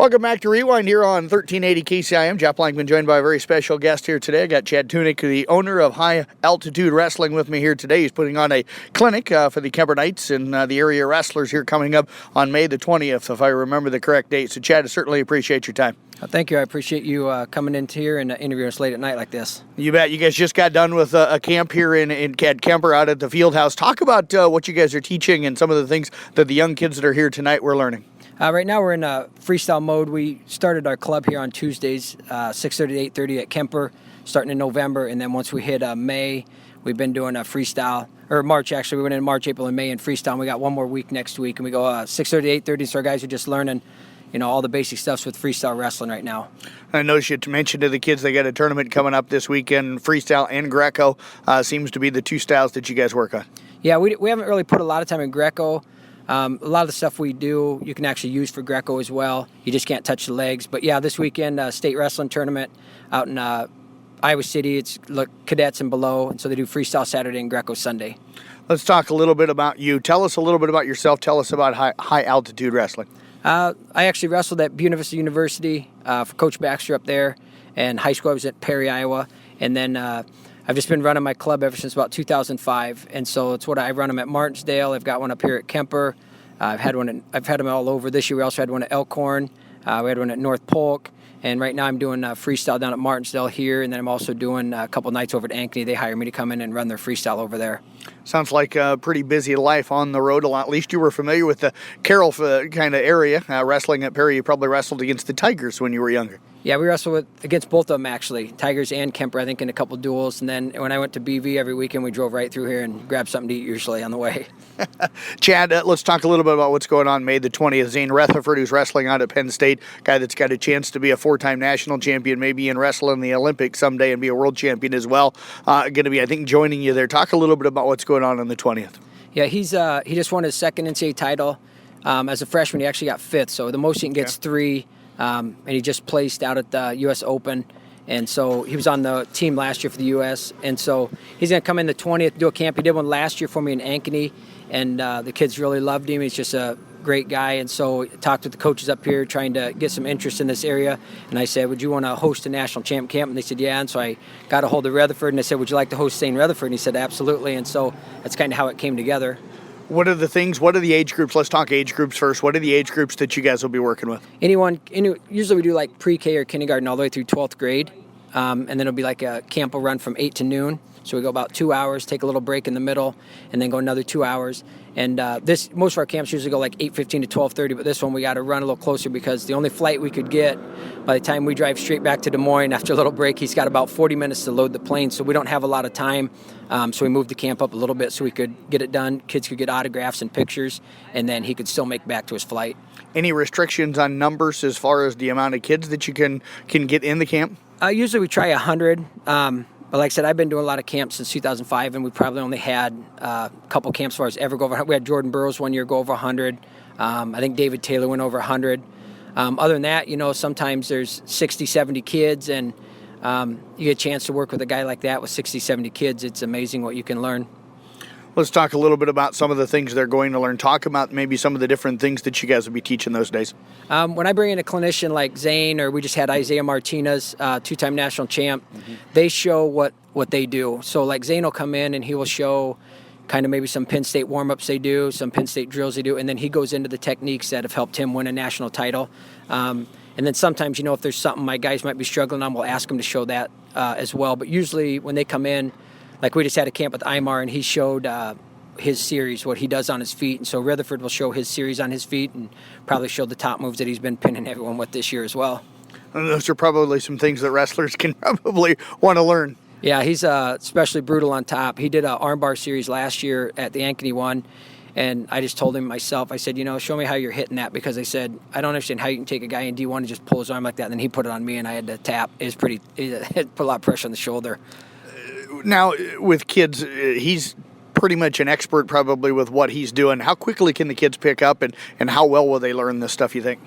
Welcome back to Rewind here on 1380 KCIM. Jeff Blankman joined by a very special guest here today. I got Chad Tunick, the owner of High Altitude Wrestling, with me here today. He's putting on a clinic for the Kemper Knights and the area wrestlers here coming up on May the 20th, if I remember the correct date. So, Chad, I certainly appreciate your time. Thank you. I appreciate you coming in here and interviewing us late at night like this. You bet. You guys just got done with a camp here in Kemper out at the field house. Talk about what you guys are teaching and some of the things that the young kids that are here tonight were learning. Right now we're in freestyle mode. We started our club here on Tuesdays, 6:30 to 8:30 at Kemper, starting in November. And then once we hit May, we've been doing a freestyle, or March actually. We went in March, April, and May in freestyle. And we got one more week next week. And we go 6:30 to 8:30. So our guys are just learning, all the basic stuffs with freestyle wrestling right now. I noticed you mentioned to the kids they got a tournament coming up this weekend. Freestyle and Greco seems to be the two styles that you guys work on. Yeah, we haven't really put a lot of time in Greco. A lot of the stuff we do, you can actually use for Greco as well. You just can't touch the legs. But yeah, this weekend, state wrestling tournament out in Iowa City. It's cadets and below, and so they do freestyle Saturday and Greco Sunday. Let's talk a little bit about you. Tell us a little bit about yourself. Tell us about high altitude wrestling. I actually wrestled at Buena Vista University for Coach Baxter up there, and high school I was at Perry, Iowa, and then I've just been running my club ever since about 2005, and so it's what I run them at Martinsdale. I've got one up here at Kemper. I've had them all over. This year we also had one at Elkhorn. We had one at North Polk, and right now I'm doing freestyle down at Martinsdale here, and then I'm also doing a couple nights over at Ankeny. They hire me to come in and run their freestyle over there. Sounds like a pretty busy life on the road a lot. At least you were familiar with the Carroll kind of area. Wrestling at Perry, you probably wrestled against the Tigers when you were younger. Yeah, we wrestled against both of them, actually. Tigers and Kemper, I think, in a couple duels. And then when I went to BV every weekend, we drove right through here and grabbed something to eat usually on the way. Chad, let's talk a little bit about what's going on May the 20th. Zane Rutherford, who's wrestling out at Penn State, guy that's got a chance to be a four-time national champion, maybe in wrestling in the Olympics someday and be a world champion as well. Going to be, I think, joining you there. Talk a little bit about what's going on the 20th. Yeah, he just won his second NCAA title. As a freshman, he actually got fifth, so the most he can get's 3. And he just placed out at the U.S. Open. And so he was on the team last year for the U.S. And so he's going to come in the 20th, do a camp. He did one last year for me in Ankeny, and the kids really loved him. He's just a great guy. And so I talked with the coaches up here trying to get some interest in this area. And I said, would you want to host a national champ camp? And they said, yeah. And so I got a hold of Rutherford, and I said, would you like to host Zane Rutherford? And he said, absolutely. And so that's kind of how it came together. What are the age groups? Let's talk age groups first. What are the age groups that you guys will be working with? Usually we do like pre-K or kindergarten all the way through 12th grade. And then it'll be like a camp will run from 8 to noon. So we go about 2 hours, take a little break in the middle, and then go another 2 hours. And most of our camps usually go like 8:15 to 12:30, but this one we got to run a little closer because the only flight we could get by the time we drive straight back to Des Moines after a little break, he's got about 40 minutes to load the plane, so we don't have a lot of time. So we moved the camp up a little bit so we could get it done. Kids could get autographs and pictures, and then he could still make back to his flight. Any restrictions on numbers as far as the amount of kids that you can get in the camp? Usually we try 100. But like I said, I've been doing a lot of camps since 2005, and we probably only had a couple camps as far as ever go over 100. We had Jordan Burroughs one year go over 100. I think David Taylor went over 100. Other than that, sometimes there's 60, 70 kids, and you get a chance to work with a guy like that with 60, 70 kids. It's amazing what you can learn. Let's talk a little bit about some of the things they're going to learn. Talk about maybe some of the different things that you guys will be teaching those days. When I bring in a clinician like Zane, or we just had Isaiah Martinez, two-time national champ, they show what they do. So like Zane will come in and he will show kind of maybe some Penn State warm-ups they do, some Penn State drills they do, and then he goes into the techniques that have helped him win a national title. And then sometimes, if there's something my guys might be struggling on, we'll ask them to show that as well. But usually when they come in, like we just had a camp with Aymar, and he showed his series, what he does on his feet. And so Rutherford will show his series on his feet and probably show the top moves that he's been pinning everyone with this year as well. And those are probably some things that wrestlers can probably want to learn. Yeah, he's especially brutal on top. He did an armbar series last year at the Ankeny one, and I just told him myself, I said, show me how you're hitting that, because I said, I don't understand how you can take a guy in D1 and just pull his arm like that. And then he put it on me, and I had to tap. It put a lot of pressure on the shoulder. Now, with kids, he's pretty much an expert probably with what he's doing. How quickly can the kids pick up, and how well will they learn this stuff, you think?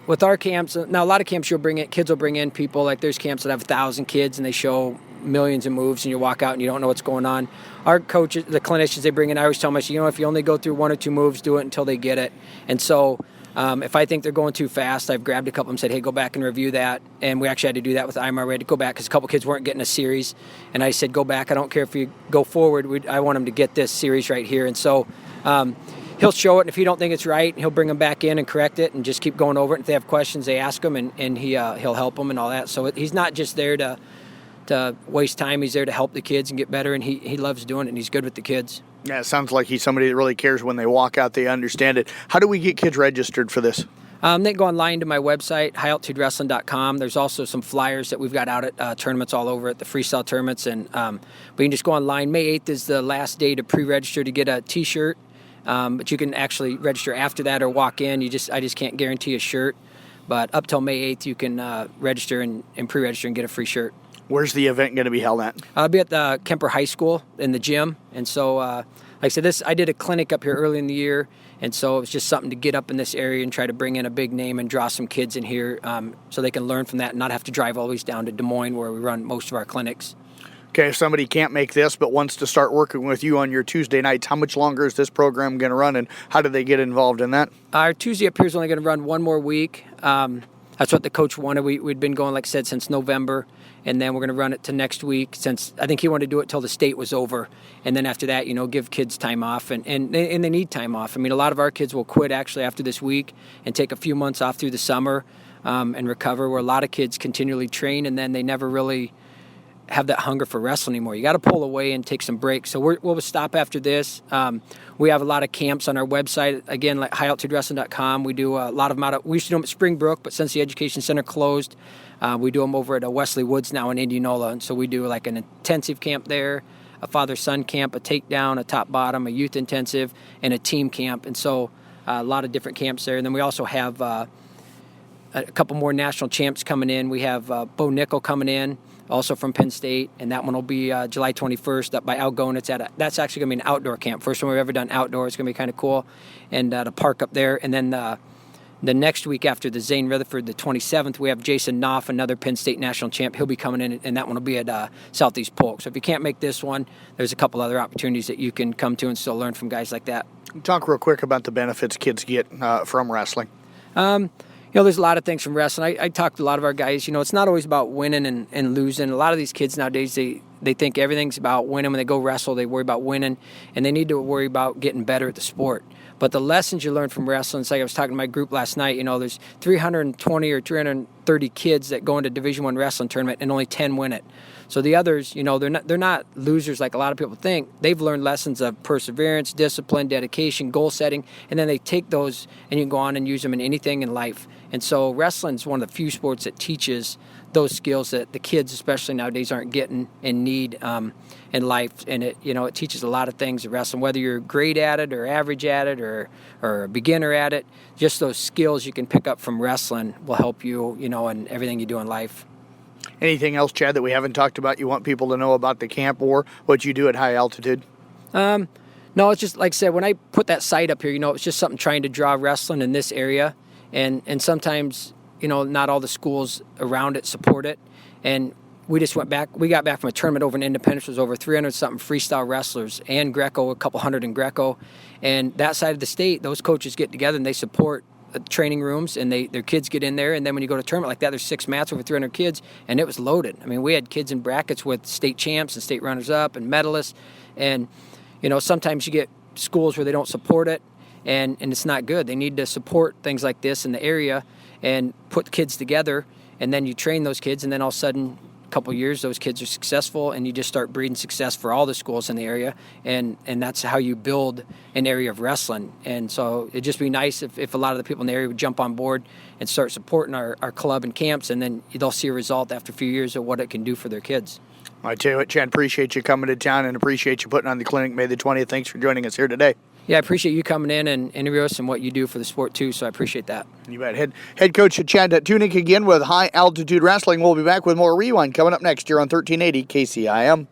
With our camps, now a lot of camps kids will bring in people, like there's camps that have 1,000 kids and they show millions of moves and you walk out and you don't know what's going on. Our coaches, the clinicians they bring in, I always tell them, if you only go through 1 or 2 moves, do it until they get it. And so If I think they're going too fast, I've grabbed a couple and said, hey, go back and review that. And we actually had to do that with IMR. We had to go back because a couple kids weren't getting a series. And I said, go back. I don't care if you go forward. I want them to get this series right here. And so he'll show it. And if he don't think it's right, he'll bring them back in and correct it and just keep going over it. And if they have questions, they ask him, and he'll help them and all that. So he's not just there to waste time. He's there to help the kids and get better. And he loves doing it, and he's good with the kids. Yeah, it sounds like he's somebody that really cares when they walk out, they understand it. How do we get kids registered for this? They go online to my website, highaltitudewrestling.com. There's also some flyers that we've got out at tournaments all over at the freestyle tournaments. And we can just go online. May 8th is the last day to pre-register to get a T-shirt. But you can actually register after that or walk in. I just can't guarantee a shirt. But up till May 8th, you can register and pre-register and get a free shirt. Where's the event going to be held at? I'll be at the Kemper High School in the gym. And so, like I said, I did a clinic up here early in the year. And so it was just something to get up in this area and try to bring in a big name and draw some kids in here so they can learn from that and not have to drive always down to Des Moines where we run most of our clinics. Okay, if somebody can't make this but wants to start working with you on your Tuesday nights, how much longer is this program going to run, and how do they get involved in that? Our Tuesday up here is only going to run one more week. That's what the coach wanted. We'd been going, like I said, since November, and then we're going to run it to next week since I think he wanted to do it till the state was over. And then after that, give kids time off, and they need time off. I mean, a lot of our kids will quit actually after this week and take a few months off through the summer and recover, where a lot of kids continually train and then they never really have that hunger for wrestling anymore. You got to pull away and take some breaks. So we'll stop after this. We have a lot of camps on our website. Again, like highaltitudewrestling.com. We do a lot of them we used to do them at Springbrook, but since the Education Center closed, we do them over at Wesley Woods now in Indianola. And so we do like an intensive camp there, a father-son camp, a takedown, a top-bottom, a youth intensive, and a team camp. And so a lot of different camps there. And then we also have a couple more national champs coming in. We have Bo Nickel coming in, also from Penn State, and that one will be July 21st up by Algona. That's actually going to be an outdoor camp. First one we've ever done outdoor. It's going to be kind of cool, and at a park up there. And then the next week after the Zane Rutherford, the 27th, we have Jason Knopf, another Penn State national champ. He'll be coming in, and that one will be at Southeast Polk. So if you can't make this one, there's a couple other opportunities that you can come to and still learn from guys like that. Talk real quick about the benefits kids get from wrestling. There's a lot of things from wrestling. I talk to a lot of our guys. It's not always about winning and losing. A lot of these kids nowadays, they think everything's about winning. When they go wrestle, they worry about winning, and they need to worry about getting better at the sport. But the lessons you learn from wrestling, it's like I was talking to my group last night, there's 320 or 330 kids that go into Division I wrestling tournament, and only 10 win it. So the others, they're not losers like a lot of people think. They've learned lessons of perseverance, discipline, dedication, goal setting, and then they take those and you can go on and use them in anything in life. And so wrestling is one of the few sports that teaches those skills that the kids, especially nowadays, aren't getting and need in life. And it teaches a lot of things in wrestling, whether you're great at it or average at it or a beginner at it. Just those skills you can pick up from wrestling will help you, in everything you do in life. Anything else, Chad, that we haven't talked about you want people to know about the camp or what you do at High Altitude? No, it's just like I said, when I put that site up here, it's just something trying to draw wrestling in this area. And sometimes, not all the schools around it support it. And we just got back from a tournament over in Independence. It was over 300-something freestyle wrestlers and Greco, a couple hundred in Greco. And that side of the state, those coaches get together and they support training rooms, and their kids get in there. And then when you go to a tournament like that, there's 6 mats over 300 kids, and it was loaded. I mean, we had kids in brackets with state champs and state runners-up and medalists. And, sometimes you get schools where they don't support it, and it's not good. They need to support things like this in the area and put kids together, and then you train those kids, and then all of a sudden, a couple of years, those kids are successful, and you just start breeding success for all the schools in the area, and that's how you build an area of wrestling. And so it'd just be nice if a lot of the people in the area would jump on board and start supporting our club and camps, and then they'll see a result after a few years of what it can do for their kids. I tell you what, Chad, appreciate you coming to town and appreciate you putting on the clinic May the 20th. Thanks for joining us here today. Yeah, I appreciate you coming in and interviewing us and what you do for the sport, too, so I appreciate that. You bet. Head coach Chad Tunick again with High Altitude Wrestling. We'll be back with more Rewind coming up next year on 1380 KCIM.